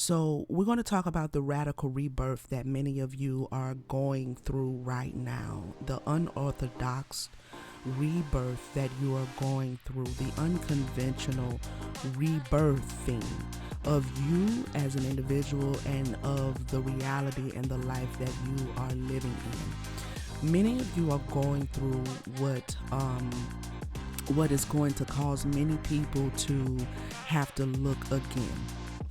So, we're going to talk about the radical rebirth that many of you are going through right now, the unorthodox rebirth that you are going through, the unconventional rebirthing of you as an individual and of the reality and the life that you are living in. Many of you are going through what is going to cause many people to have to look again.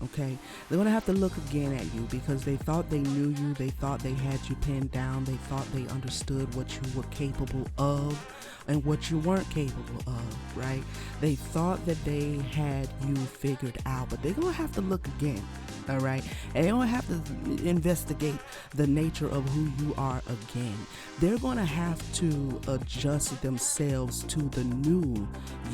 Okay, they're going to have to look again at you because they thought they knew you, they thought they had you pinned down, they thought they understood what you were capable of and what you weren't capable of, right? They thought that they had you figured out, but they're going to have to look again, all right? And they're going to have to investigate the nature of who you are again. They're going to have to adjust themselves to the new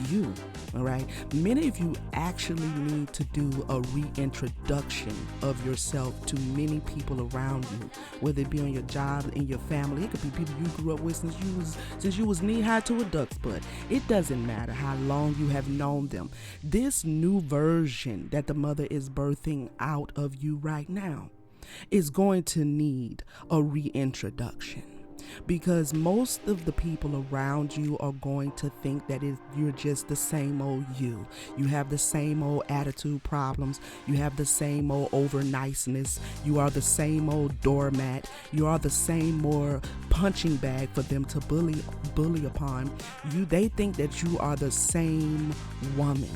you, all right? Many of you actually need to do a reintroduction of yourself to many people around you, whether it be on your job, in your family. It could be people you grew up with since you was knee-high to a duck's butt. It doesn't matter how long you have known them. This new version that the mother is birthing out of you right now is going to need a reintroduction. Because most of the people around you are going to think that you're just the same old you. You have the same old attitude problems. You have the same old over niceness. You are the same old doormat. You are the same more punching bag for them to bully upon. They think that you are the same woman.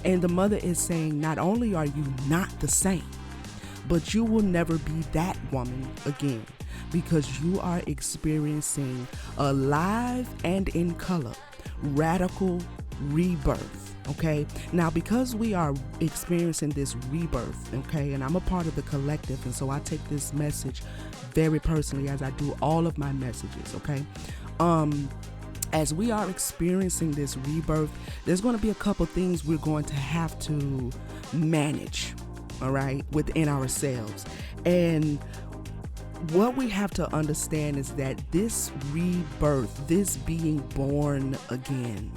And the mother is saying, not only are you not the same, but you will never be that woman again, because you are experiencing a live and in color radical rebirth. Okay, now because we are experiencing this rebirth, okay, and I'm a part of the collective, and so I take this message very personally, as I do all of my messages. Okay, as we are experiencing this rebirth, there's going to be a couple things we're going to have to manage, all right, within ourselves. And what we have to understand is that this rebirth, this being born again,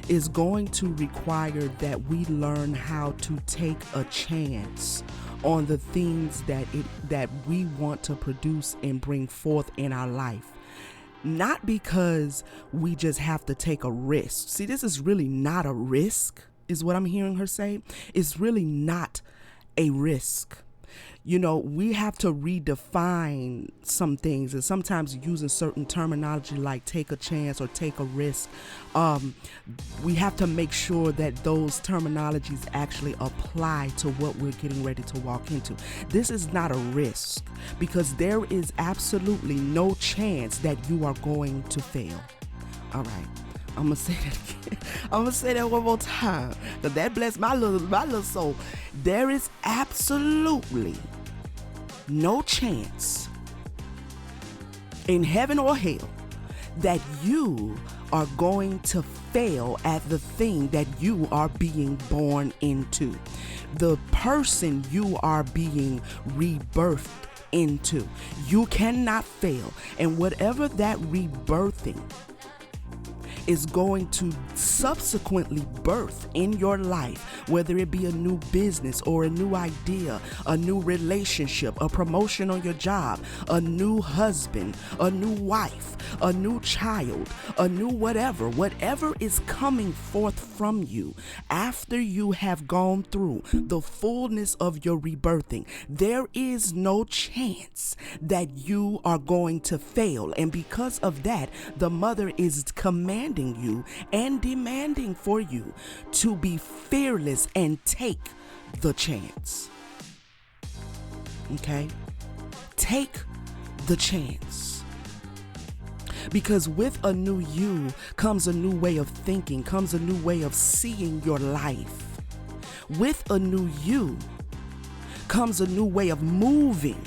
is going to require that we learn how to take a chance on the things that we want to produce and bring forth in our life. Not because we just have to take a risk. See, this is really not a risk, is what I'm hearing her say. It's really not a risk. You know, we have to redefine some things, and sometimes using certain terminology like take a chance or take a risk. We have to make sure that those terminologies actually apply to what we're getting ready to walk into. This is not a risk, because there is absolutely no chance that you are going to fail. All right. I'm going to say that again. I'm going to say that one more time, because that blessed my little soul. There is absolutely no chance in heaven or hell that you are going to fail at the thing that you are being born into, the person you are being rebirthed into. You cannot fail. And whatever that rebirthing is going to subsequently birth in your life, whether it be a new business or a new idea, a new relationship, a promotion on your job, a new husband, a new wife, a new child, a new whatever is coming forth from you after you have gone through the fullness of your rebirthing, there is no chance that you are going to fail. And because of that, the mother is commanding you and demanding for you to be fearless and take the chance. Okay? Take the chance. Because with a new you comes a new way of thinking, comes a new way of seeing your life. With a new you comes a new way of moving,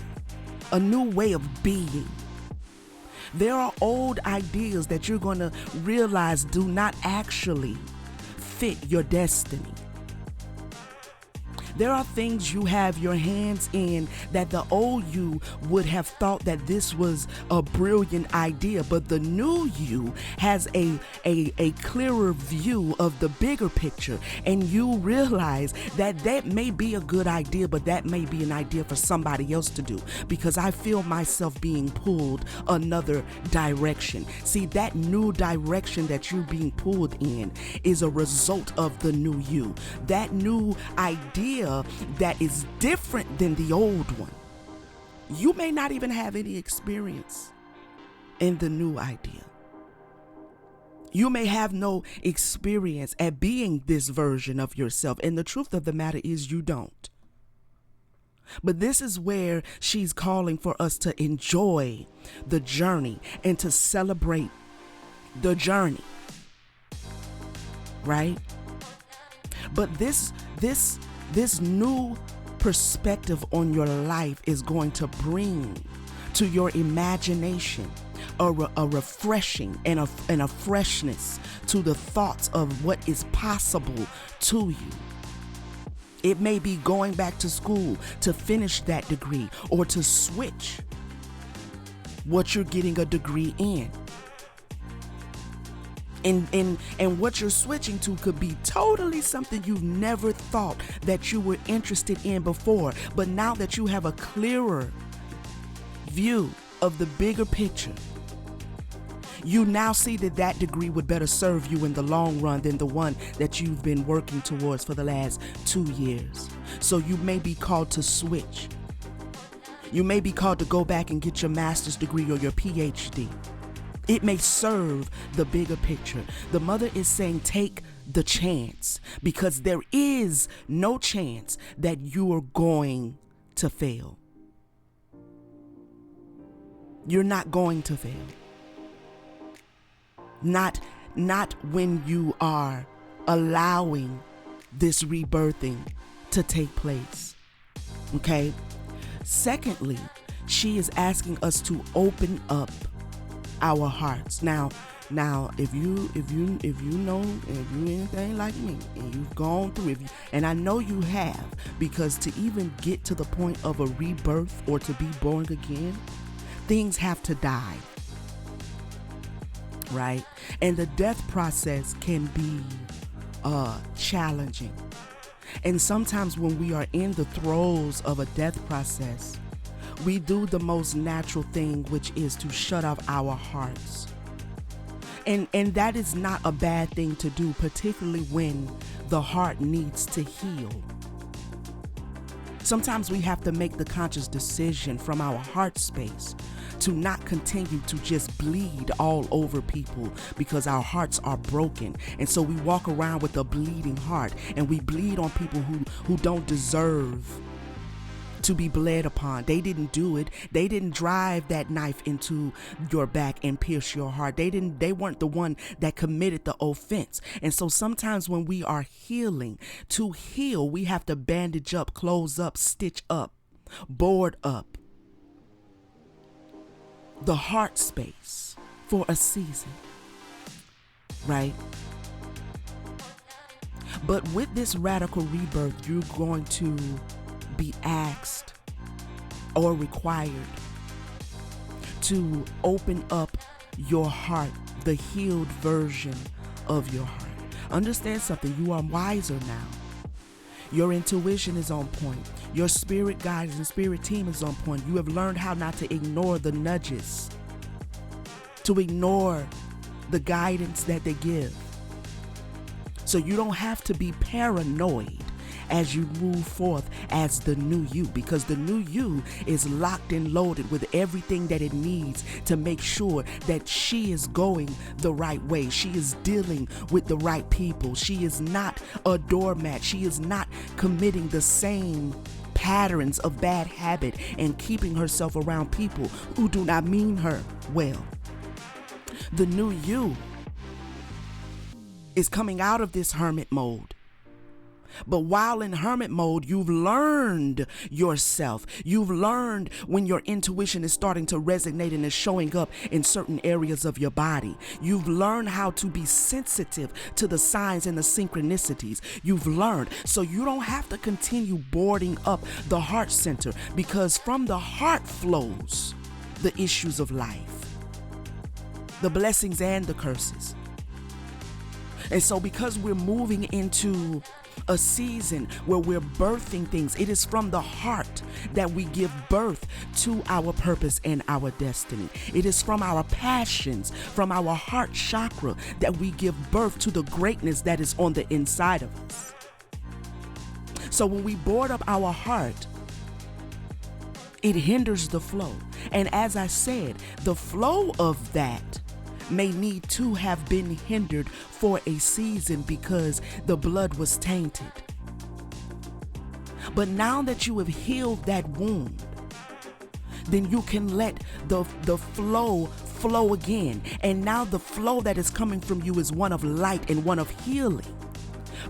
a new way of being. There are old ideas that you're going to realize do not actually fit your destiny. There are things you have your hands in that the old you would have thought that this was a brilliant idea, but the new you has a clearer view of the bigger picture, and you realize that may be a good idea, but that may be an idea for somebody else to do, because I feel myself being pulled another direction. See, that new direction that you're being pulled in is a result of the new you. That new idea that is different than the old one. You may not even have any experience in the new idea. You may have no experience at being this version of yourself. And the truth of the matter is you don't. But this is where she's calling for us to enjoy the journey and to celebrate the journey. Right? But this new perspective on your life is going to bring to your imagination a refreshing and a freshness to the thoughts of what is possible to you. It may be going back to school to finish that degree, or to switch what you're getting a degree in. And what you're switching to could be totally something you've never thought that you were interested in before. But now that you have a clearer view of the bigger picture, you now see that degree would better serve you in the long run than the one that you've been working towards for the last 2 years. So you may be called to switch. You may be called to go back and get your master's degree or your PhD. It may serve the bigger picture. The mother is saying take the chance, because there is no chance that you are going to fail. You're not going to fail. Not when you are allowing this rebirthing to take place. Okay? Secondly, she is asking us to open up our hearts. Now, if you anything like me and you've gone through it, and I know you have, because to even get to the point of a rebirth or to be born again, things have to die. Right? And the death process can be challenging. And sometimes when we are in the throes of a death process, we do the most natural thing, which is to shut off our hearts. And that is not a bad thing to do, particularly when the heart needs to heal. Sometimes we have to make the conscious decision from our heart space to not continue to just bleed all over people, because our hearts are broken. And so we walk around with a bleeding heart, and we bleed on people who don't deserve to be bled upon. They didn't do it. They didn't drive that knife into your back and pierce your heart. They weren't the one that committed the offense. And so sometimes when we are healing, to heal, we have to bandage up, close up, stitch up, board up the heart space for a season, right? But with this radical rebirth, you're going to be asked or required to open up your heart, the healed version of your heart. Understand something, you are wiser now. Your intuition is on point. Your spirit guides and spirit team is on point. You have learned how not to ignore the nudges, to ignore the guidance that they give. So you don't have to be paranoid as you move forth as the new you, because the new you is locked and loaded with everything that it needs to make sure that she is going the right way. She is dealing with the right people. She is not a doormat. She is not committing the same patterns of bad habit and keeping herself around people who do not mean her well. The new you is coming out of this hermit mode But while in hermit mode, you've learned yourself. You've learned when your intuition is starting to resonate and is showing up in certain areas of your body. You've learned how to be sensitive to the signs and the synchronicities. You've learned. So you don't have to continue boarding up the heart center, because from the heart flows the issues of life, the blessings and the curses. And so because we're moving into a season where we're birthing things, it is from the heart that we give birth to our purpose and our destiny. It is from our passions, from our heart chakra, that we give birth to the greatness that is on the inside of us. So when we board up our heart, it hinders the flow. And as I said, the flow of that may need to have been hindered for a season because the blood was tainted. But now that you have healed that wound, then you can let the flow again. And now the flow that is coming from you is one of light and one of healing,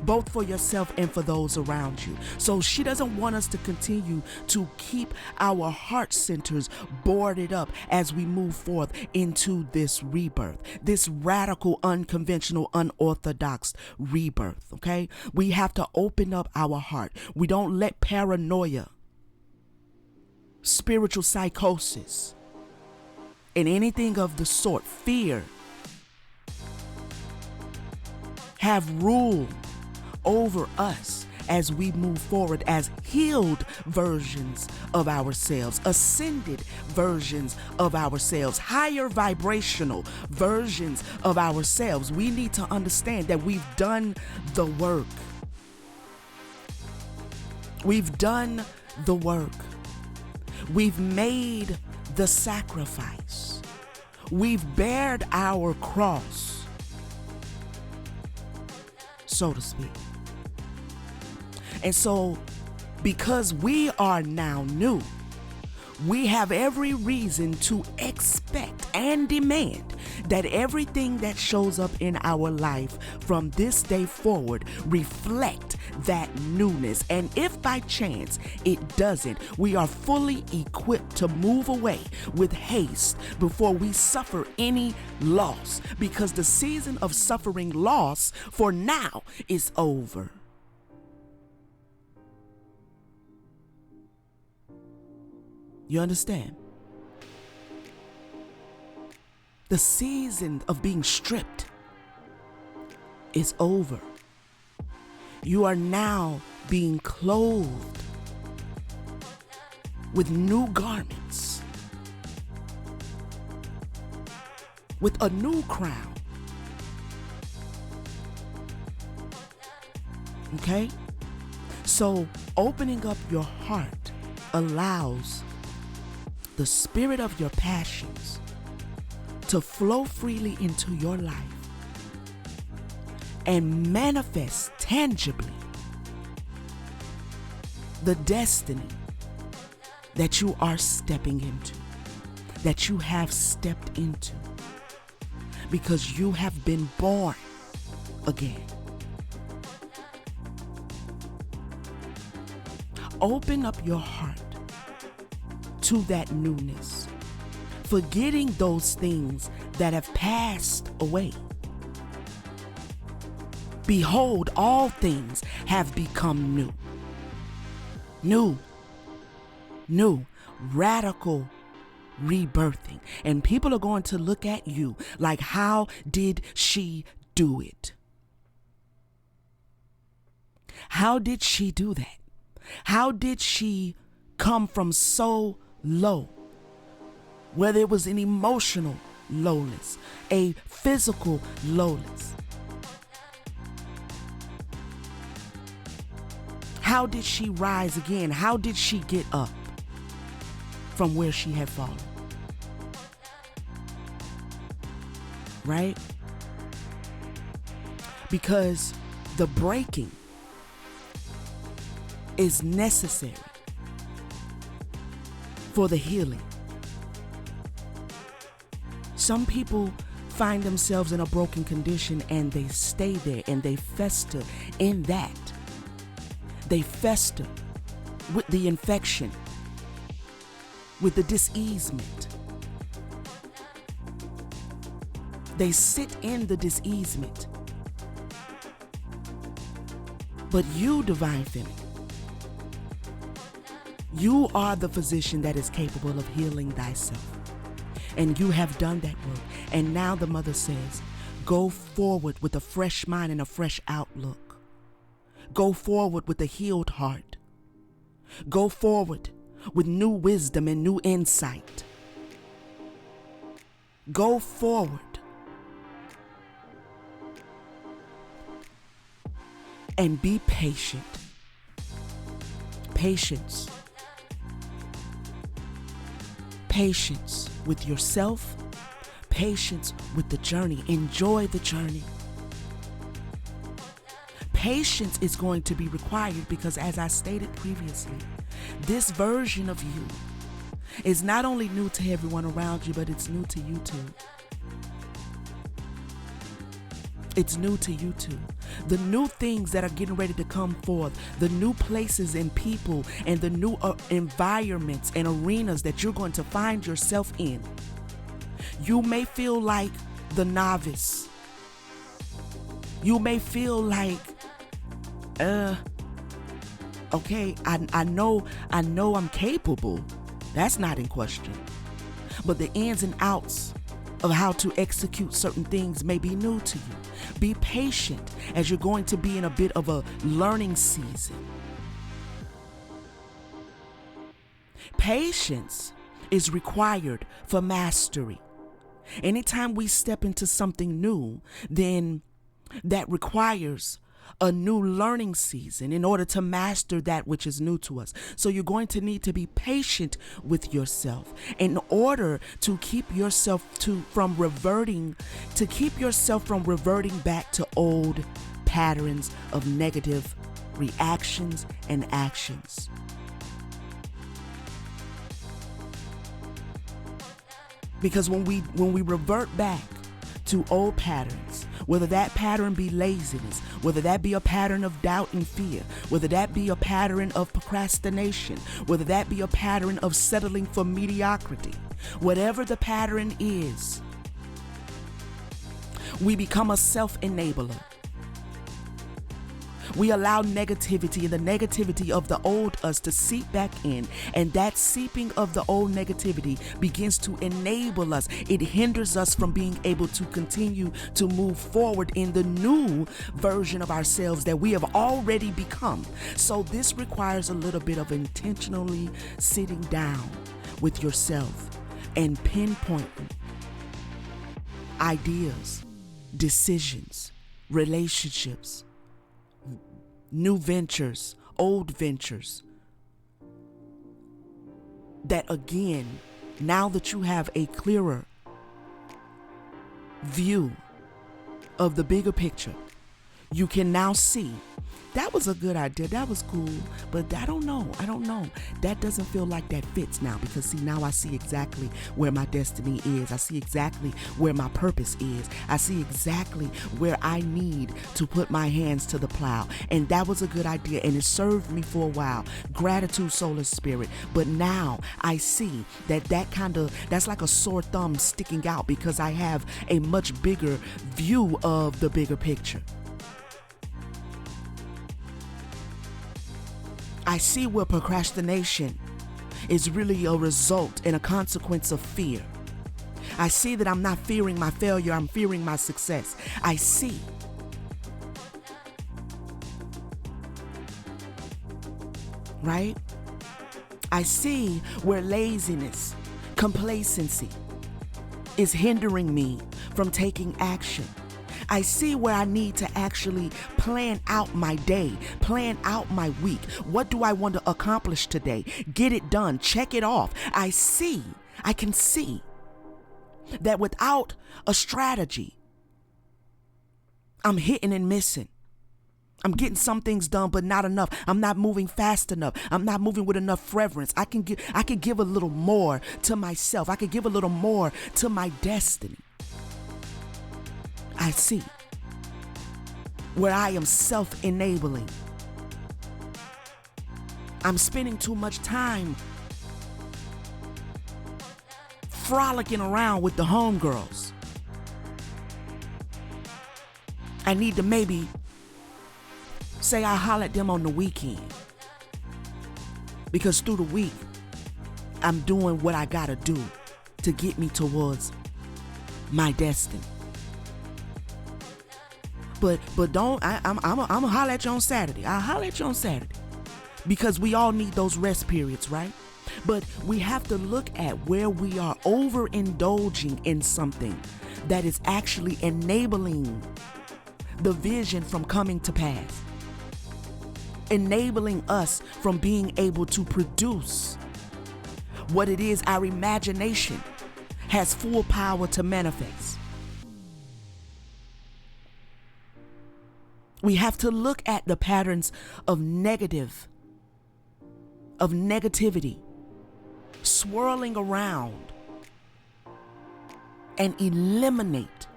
both for yourself and for those around you. So she doesn't want us to continue to keep our heart centers boarded up as we move forth into this rebirth, this radical, unconventional, unorthodox rebirth, okay? We have to open up our heart. We don't let paranoia, spiritual psychosis, and anything of the sort, fear, have rule over us as we move forward as healed versions of ourselves, ascended versions of ourselves, higher vibrational versions of ourselves. We need to understand that we've done the work. We've done the work. We've made the sacrifice. We've bared our cross, so to speak. And so, because we are now new, we have every reason to expect and demand that everything that shows up in our life from this day forward reflect that newness. And if by chance it doesn't, we are fully equipped to move away with haste before we suffer any loss, because the season of suffering loss for now is over. You understand? The season of being stripped is over. You are now being clothed with new garments, with a new crown. Okay? So opening up your heart allows the spirit of your passions to flow freely into your life and manifest tangibly the destiny that you are stepping into, that you have stepped into, because you have been born again. Open up your heart to that newness, forgetting those things that have passed away. Behold, all things have become new. New, radical rebirthing. And people are going to look at you like, how did she do it? How did she do that? How did she come from so low, whether it was an emotional lowness, a physical lowness? How did she rise again? How did she get up from where she had fallen? Right? Because the breaking is necessary for the healing. Some people find themselves in a broken condition and they stay there and they fester in that They fester with the infection, with the diseasement. They sit in the diseasement. But you, divine feminine, you are the physician that is capable of healing thyself. And you have done that work. And now the mother says, go forward with a fresh mind and a fresh outlook. Go forward with a healed heart. Go forward with new wisdom and new insight. Go forward and be patient. Patience. Patience with yourself. Patience with the journey. Enjoy the journey. Patience is going to be required because, as I stated previously, this version of you is not only new to everyone around you, but it's new to you too. It's new to you too. The new things that are getting ready to come forth, the new places and people and the new environments and arenas that you're going to find yourself in. You may feel like the novice. You may feel like, okay, I know I'm capable. That's not in question. But the ins and outs of how to execute certain things may be new to you. Be patient as you're going to be in a bit of a learning season. Patience is required for mastery. Anytime we step into something new, then that requires a new learning season in order to master that which is new to us. So you're going to need to be patient with yourself in order to keep yourself from reverting back to old patterns of negative reactions and actions. Because when we revert back to old patterns, whether that pattern be laziness, whether that be a pattern of doubt and fear, whether that be a pattern of procrastination, whether that be a pattern of settling for mediocrity, whatever the pattern is, we become a self-enabler. We allow negativity and the negativity of the old us to seep back in, and that seeping of the old negativity begins to enable us. It hinders us from being able to continue to move forward in the new version of ourselves that we have already become. So this requires a little bit of intentionally sitting down with yourself and pinpointing ideas, decisions, relationships, new ventures, old ventures, that again, now that you have a clearer view of the bigger picture, you can now see that was a good idea, that was cool, but I don't know, that doesn't feel like that fits now, because see, now I see exactly where my destiny is. I see exactly where my purpose is. I see exactly where I need to put my hands to the plow, and that was a good idea, and it served me for a while. Gratitude, solar spirit. But now I see that's like a sore thumb sticking out, because I have a much bigger view of the bigger picture. I see where procrastination is really a result and a consequence of fear. I see that I'm not fearing my failure, I'm fearing my success. I see. Right? I see where laziness, complacency is hindering me from taking action. I see where I need to actually plan out my day, plan out my week. What do I want to accomplish today? Get it done, check it off. I can see that without a strategy, I'm hitting and missing. I'm getting some things done, but not enough. I'm not moving fast enough. I'm not moving with enough reverence. I can give a little more to myself. I can give a little more to my destiny. I see where I am self-enabling. I'm spending too much time frolicking around with the homegirls. I need to maybe say I holler at them on the weekend. Because through the week, I'm doing what I gotta do to get me towards my destiny. But don't, I'm gonna holler at you on Saturday. I'll holler at you on Saturday. Because we all need those rest periods, right? But we have to look at where we are overindulging in something that is actually enabling the vision from coming to pass. Enabling us from being able to produce what it is our imagination has full power to manifest. We have to look at the patterns of negativity swirling around and eliminate,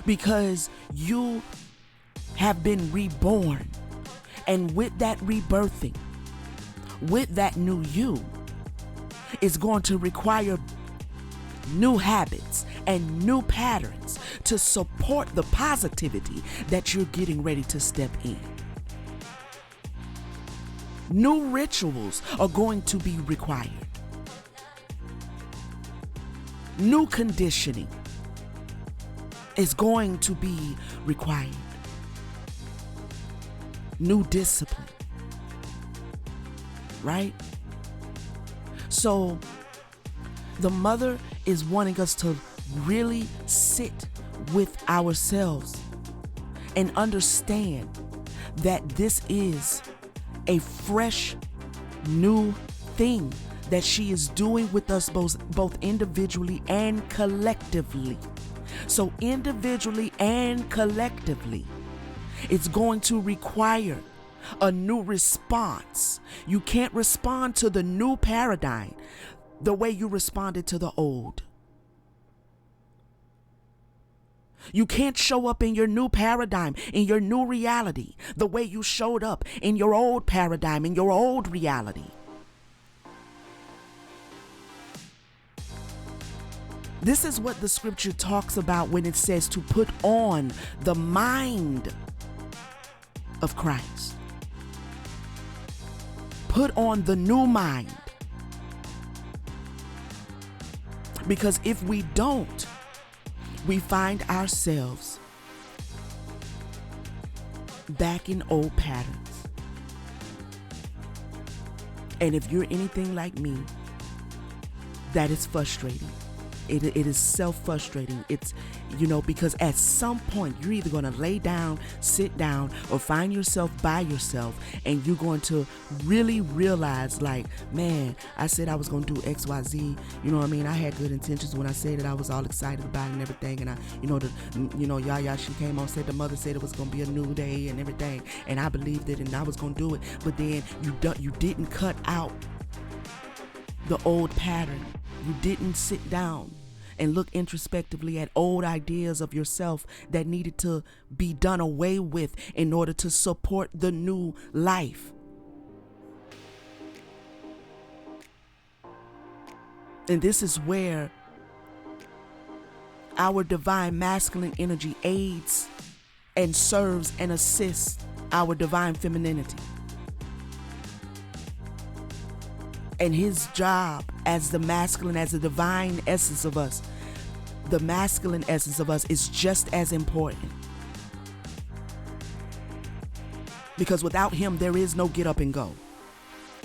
because you have been reborn, and with that rebirthing, with that new you, is going to require new habits and new patterns to support the positivity that you're getting ready to step in. New rituals are going to be required. New conditioning is going to be required. New discipline, right? So the mother is wanting us to really sit with ourselves and understand that this is a fresh, new thing that she is doing with us both individually and collectively. So individually and collectively, it's going to require a new response. You can't respond to the new paradigm the way you responded to the old. You can't show up in your new paradigm, in your new reality, the way you showed up in your old paradigm, in your old reality. This is what the scripture talks about when it says to put on the mind of Christ. Put on the new mind. Because if we don't, we find ourselves back in old patterns. And if you're anything like me, that is frustrating. It is self-frustrating. It's, because at some point you're either going to lay down, sit down, or find yourself by yourself, and you're going to really realize, like, man, I said I was going to do X, Y, Z. You know what I mean? I had good intentions when I said that I was all excited about it and everything. And YaYa, she came on, said the mother said it was going to be a new day and everything. And I believed it and I was going to do it. But then you didn't cut out the old pattern. You didn't sit down and look introspectively at old ideas of yourself that needed to be done away with in order to support the new life. And this is where our divine masculine energy aids and serves and assists our divine femininity. And his job as the masculine, as the divine essence of us, the masculine essence of us, is just as important. Because without him, there is no get up and go.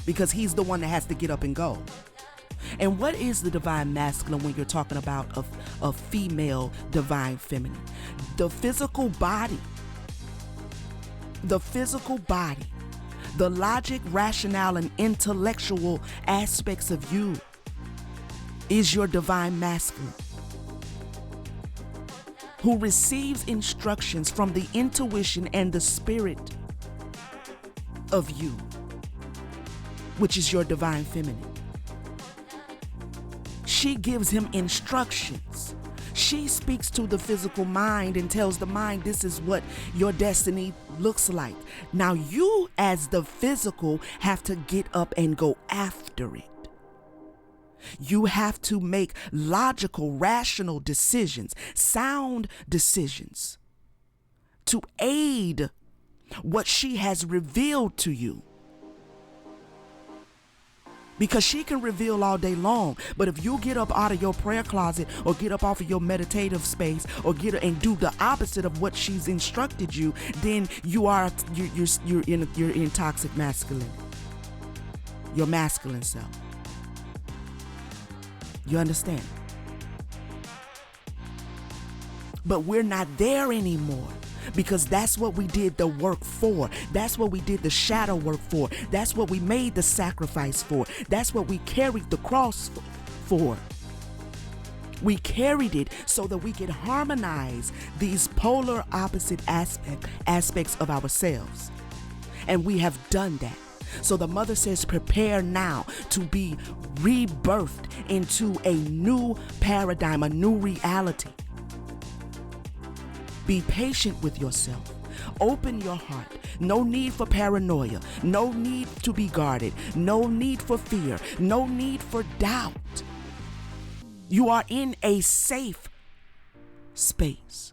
Because he's the one that has to get up and go. And what is the divine masculine when you're talking about a female divine feminine? The physical body. The physical body. The logic, rationale, and intellectual aspects of you is your divine masculine, who receives instructions from the intuition and the spirit of you, which is your divine feminine. She gives him instructions. She speaks to the physical mind and tells the mind, this is what your destiny looks like. Now you as the physical have to get up and go after it. You have to make logical, rational decisions, sound decisions to aid what she has revealed to you. Because she can reveal all day long, but if you get up out of your prayer closet or get up off of your meditative space or and do the opposite of what she's instructed you, then you're in toxic masculine. Your masculine self. You understand? But we're not there anymore. Because that's what we did the work for. That's what we did the shadow work for. That's what we made the sacrifice for. That's what we carried the cross for. We carried it so that we could harmonize these polar opposite aspects of ourselves. And we have done that. So the mother says, prepare now to be rebirthed into a new paradigm, a new reality. Be patient with yourself. Open your heart. No need for paranoia. No need to be guarded. No need for fear. No need for doubt. You are in a safe space.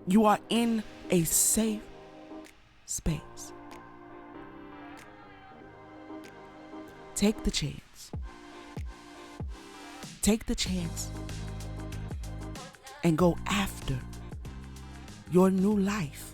You are in a safe space. Take the chance. Take the chance and go after your new life.